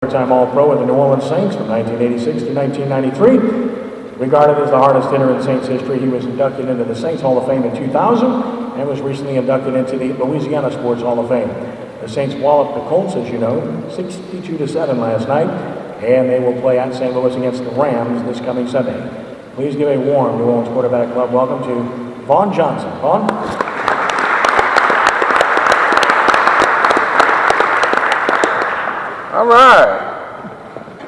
Time All-Pro with the New Orleans Saints from 1986 to 1993. Regarded as the hardest hitter in Saints history, he was inducted into the Saints Hall of Fame in 2000 and was recently inducted into the Louisiana Sports Hall of Fame. The Saints walloped the Colts, as you know, 62-7 last night, and they will play at St. Louis against the Rams this coming Sunday. Please give a warm New Orleans Quarterback Club welcome to Vaughn Johnson. Vaughn? All right.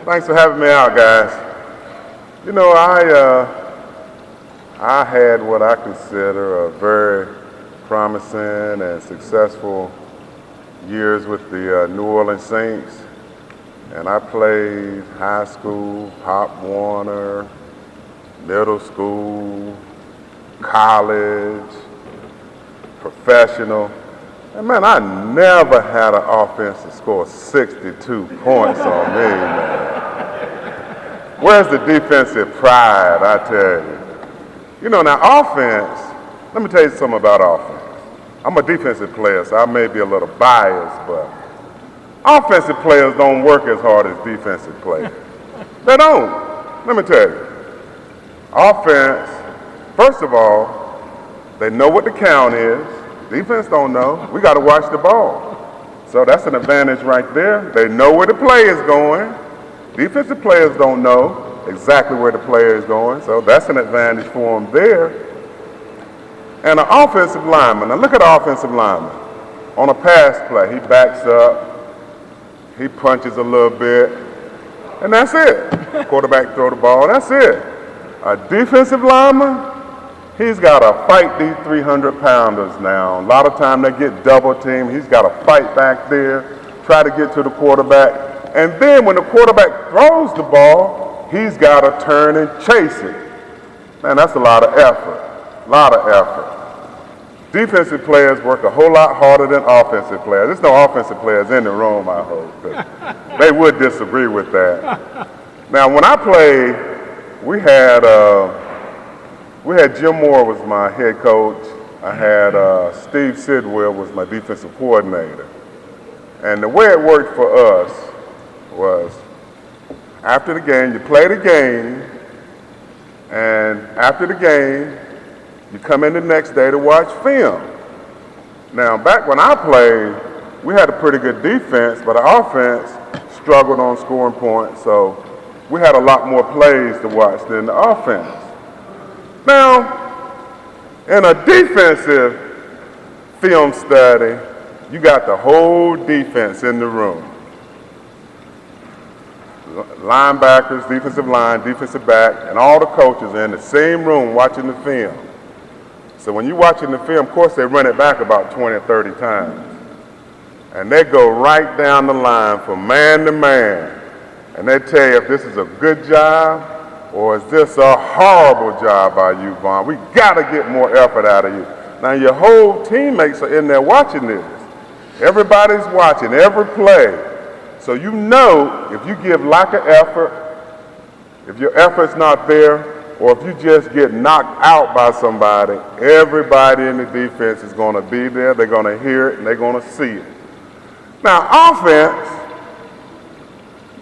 Thanks for having me out, guys. You know, I had what I consider a very promising and successful years with the New Orleans Saints. And I played high school, Pop Warner, middle school, college, professional. And man, I never had an offense to score 62 points on me, man. Where's the defensive pride, I tell you? You know, now offense, let me tell you something about offense. I'm a defensive player, so I may be a little biased, but offensive players don't work as hard as defensive players. They don't. Let me tell you. Offense, first of all, they know what the count is. Defense don't know. We got to watch the ball. So that's an advantage right there. They know where the play is going. Defensive players don't know exactly where the player is going. So that's an advantage for them there. And an offensive lineman. Now look at an offensive lineman. On a pass play, he backs up. He punches a little bit. And that's it. Quarterback throw the ball. That's it. A defensive lineman, he's got to fight these 300-pounders now. A lot of time they get double teamed. He's got to fight back there, try to get to the quarterback. And then when the quarterback throws the ball, he's got to turn and chase it. Man, that's a lot of effort, a lot of effort. Defensive players work a whole lot harder than offensive players. There's no offensive players in the room, I hope, 'cause they would disagree with that. Now, when I played, we had Jim Moore was my head coach. I had Steve Sidwell was my defensive coordinator. And the way it worked for us was after the game, you play the game, and after the game, you come in the next day to watch film. Now, back when I played, we had a pretty good defense, but our offense struggled on scoring points, so we had a lot more plays to watch than the offense. Now, in a defensive film study, you got the whole defense in the room. Linebackers, defensive line, defensive back, and all the coaches are in the same room watching the film. So when you're watching the film, of course, they run it back about 20 or 30 times. And they go right down the line from man to man. And they tell you if this is a good job or is this a horrible job by you, Vaughn. We got to get more effort out of you. Now, your whole teammates are in there watching this. Everybody's watching every play. So you know if you give lack of effort, if your effort's not there, or if you just get knocked out by somebody, everybody in the defense is going to be there. They're going to hear it, and they're going to see it. Now, offense,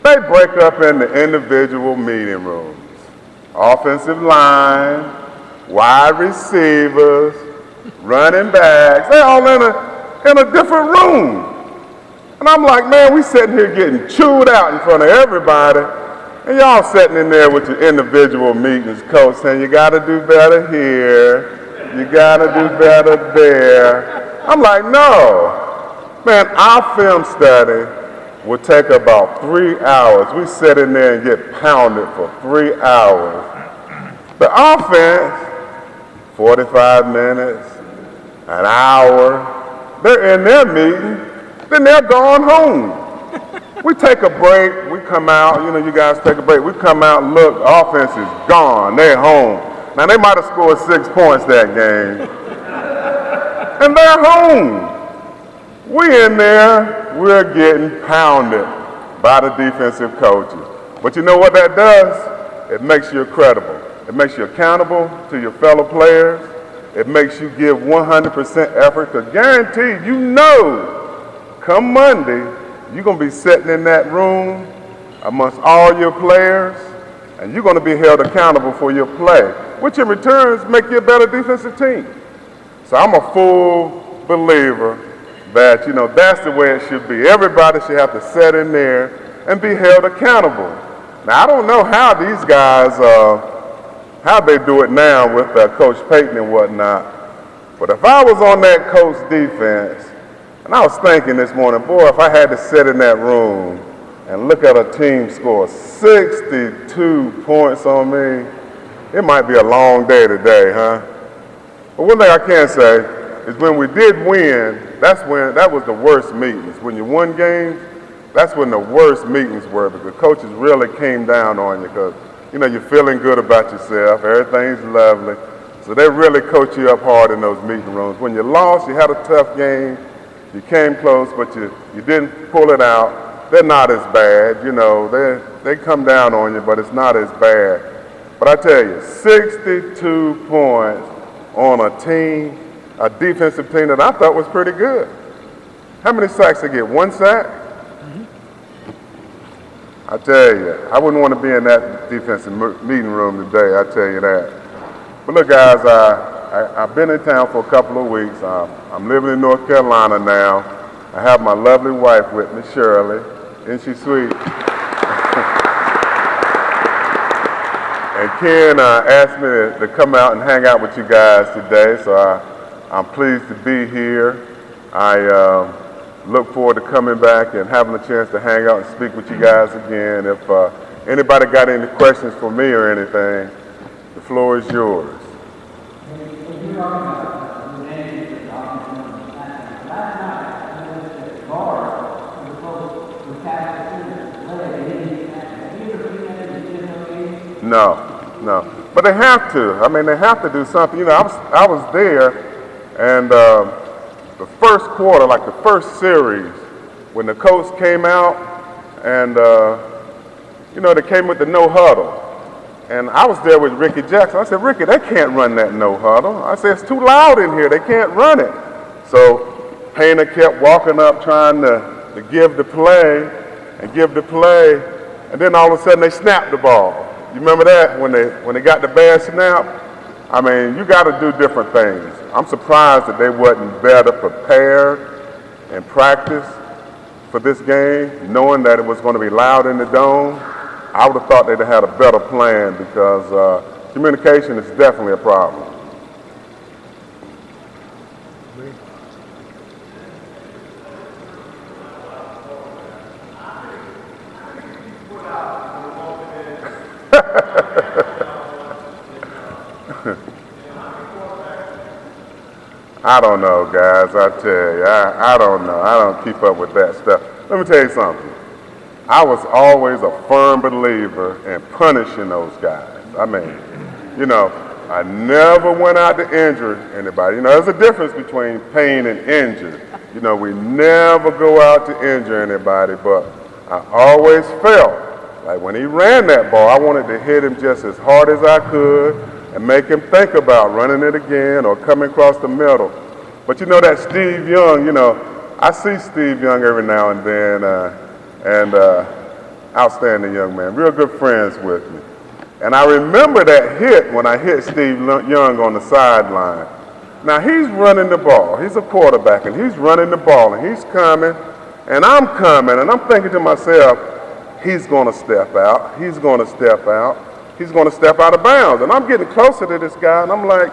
they break up into individual meeting rooms. Offensive line, wide receivers, running backs, they're all in a different room. And I'm like, man, we sitting here getting chewed out in front of everybody, and y'all sitting in there with your individual meetings, coach, saying you got to do better here, you got to do better there. I'm like, no. Man, our film study would take about 3 hours. We sit in there and get pounded for 3 hours. The offense, 45 minutes, an hour, they're in their meeting, then they're gone home. We take a break, we come out, you know, you guys take a break, we come out and look, offense is gone, they're home. Now they might have scored 6 points that game, and they're home. We in there, we're getting pounded by the defensive coaches. But you know what that does? It makes you credible. It makes you accountable to your fellow players. It makes you give 100% effort to guarantee you know come Monday, you're going to be sitting in that room amongst all your players, and you're going to be held accountable for your play, which in returns make you a better defensive team. So I'm a full believer that, that's the way it should be. Everybody should have to sit in there and be held accountable. Now, I don't know how these guys, how they do it now with Coach Payton and whatnot, but if I was on that Colts defense, and I was thinking this morning, boy, if I had to sit in that room and look at a team score 62 points on me, it might be a long day today, huh? But one thing I can say is when we did win, that was the worst meetings. When you won games, that's when the worst meetings were, because coaches really came down on you because, you're feeling good about yourself, everything's lovely. So they really coach you up hard in those meeting rooms. When you lost, you had a tough game, you came close, but you didn't pull it out. They're not as bad, they come down on you, but it's not as bad. But I tell you, 62 points on a team, a defensive team that I thought was pretty good. How many sacks they get? 1 sack? I tell you, I wouldn't want to be in that defensive meeting room today, I tell you that. But look, guys, I've been in town for a couple of weeks. I'm living in North Carolina now. I have my lovely wife with me, Shirley. Isn't she sweet? And Ken asked me to come out and hang out with you guys today, so I'm pleased to be here. I look forward to coming back and having a chance to hang out and speak with you guys again. If anybody got any questions for me or anything, the floor is yours. No. But they have to. I mean, they have to do something. I was there, and the first quarter, like the first series, when the Colts came out, and, they came with the no huddle. And I was there with Ricky Jackson. I said, Ricky, they can't run that no huddle. I said, it's too loud in here. They can't run it. So Painter kept walking up trying to give the play, and then all of a sudden they snapped the ball. You remember that when they got the bad snap? I mean, you got to do different things. I'm surprised that they wasn't better prepared in practice for this game, knowing that it was going to be loud in the dome. I would have thought they'd have had a better plan because communication is definitely a problem. I don't know, guys. I tell you, I don't know. I don't keep up with that stuff. Let me tell you something. I was always a firm believer in punishing those guys. I mean, I never went out to injure anybody. There's a difference between pain and injury. We never go out to injure anybody, but I always felt like when he ran that ball, I wanted to hit him just as hard as I could and make him think about running it again or coming across the middle. But that Steve Young, I see Steve Young every now and then, and outstanding young man, real good friends with me. And I remember that hit when I hit Steve Young on the sideline. Now he's running the ball. He's a quarterback, and he's running the ball, and he's coming, and I'm coming, and I'm thinking to myself, he's going to step out. He's going to step out. He's going to step out of bounds. And I'm getting closer to this guy, and I'm like,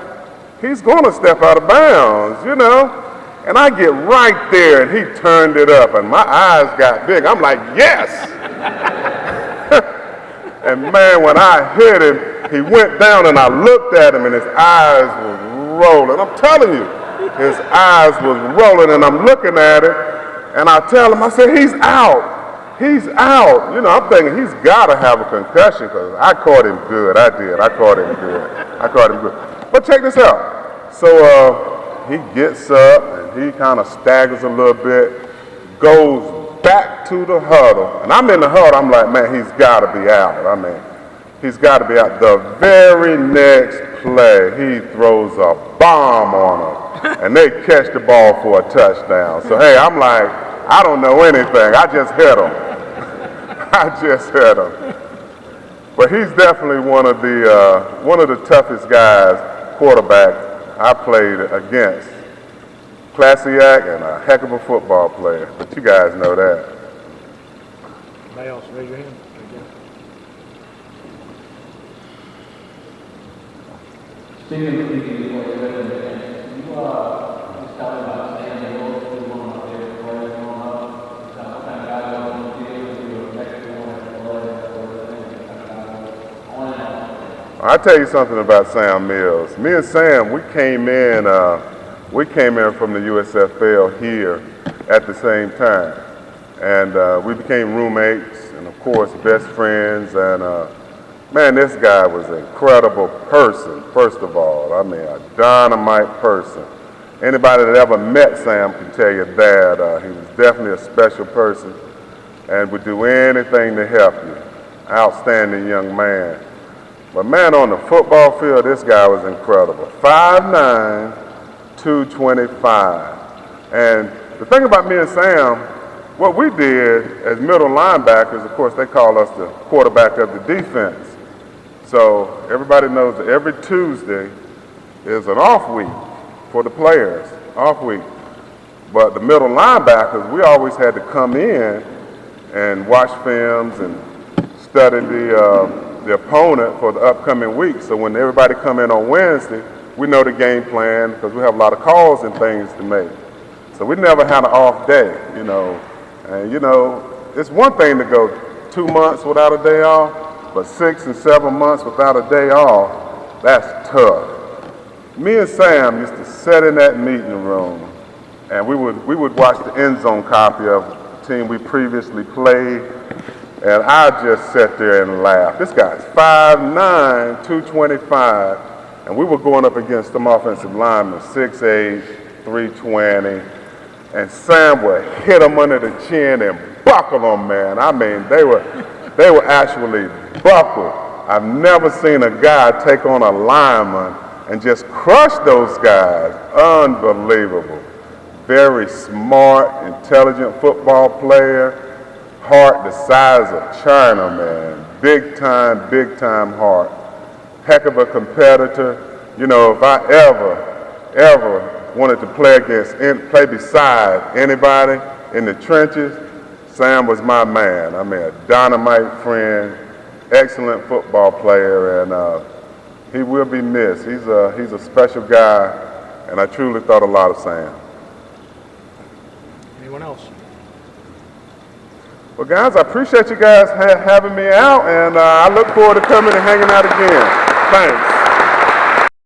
he's going to step out of bounds, And I get right there, and he turned it up, and my eyes got big. I'm like, yes! And man, when I hit him, he went down, and I looked at him, and his eyes were rolling. I'm telling you, his eyes was rolling, and I'm looking at it, and I tell him, I said, he's out. He's out. I'm thinking he's got to have a concussion because I caught him good. I did. I caught him good. But check this out. So he gets up, and he kind of staggers a little bit, goes back to the huddle. And I'm in the huddle. I'm like, man, he's got to be out. I mean, he's got to be out. The very next play, he throws a bomb on them, and they catch the ball for a touchdown. So, hey, I'm like, I don't know anything. I just hit him. I just had him. But he's definitely one of the toughest guys, quarterback I played against. Classy act and a heck of a football player. But you guys know that. Anybody else? Raise your hand. Stephen, speaking before you read the defense, you just tell me about Sam Mills, who was one of my favorite players growing up. What kind of guy was on the field, you were next to one of the players, that sort of thing. I want to know. I'll tell you something about Sam Mills. Me and Sam, we came in from the USFL here at the same time. And we became roommates and, of course, best friends. And, man, this guy was an incredible person, first of all. I mean, a dynamite person. Anybody that ever met Sam can tell you that. He was definitely a special person and would do anything to help you. Outstanding young man. But, man, on the football field, this guy was incredible. 5'9", 225. And the thing about me and Sam, what we did as middle linebackers, of course, they call us the quarterback of the defense. So everybody knows that every Tuesday is an off week for the players, off week. But the middle linebackers, we always had to come in and watch films and study the opponent for the upcoming week. So when everybody come in on Wednesday, we know the game plan because we have a lot of calls and things to make. So we never had an off day, you know. And, you know, it's one thing to go 2 months without a day off, but 6 and 7 months without a day off, that's tough. Me and Sam used to sit in that meeting room, and we would watch the end zone copy of the team we previously played, and I just sat there and laugh. This guy's 5'9", 225, and we were going up against some offensive linemen, 6'8", 320, and Sam would hit him under the chin and buckle them, man. I mean, they were actually buckled. I've never seen a guy take on a lineman and just crush those guys. Unbelievable. Very smart, intelligent football player. Heart the size of China, man. Big time heart. Heck of a competitor. You know, if I ever wanted to play beside anybody in the trenches, Sam was my man. I mean, a dynamite friend, excellent football player, and he will be missed. He's a special guy, and I truly thought a lot of Sam. Anyone else? Well, guys, I appreciate you guys having me out, and I look forward to coming and hanging out again. Thanks.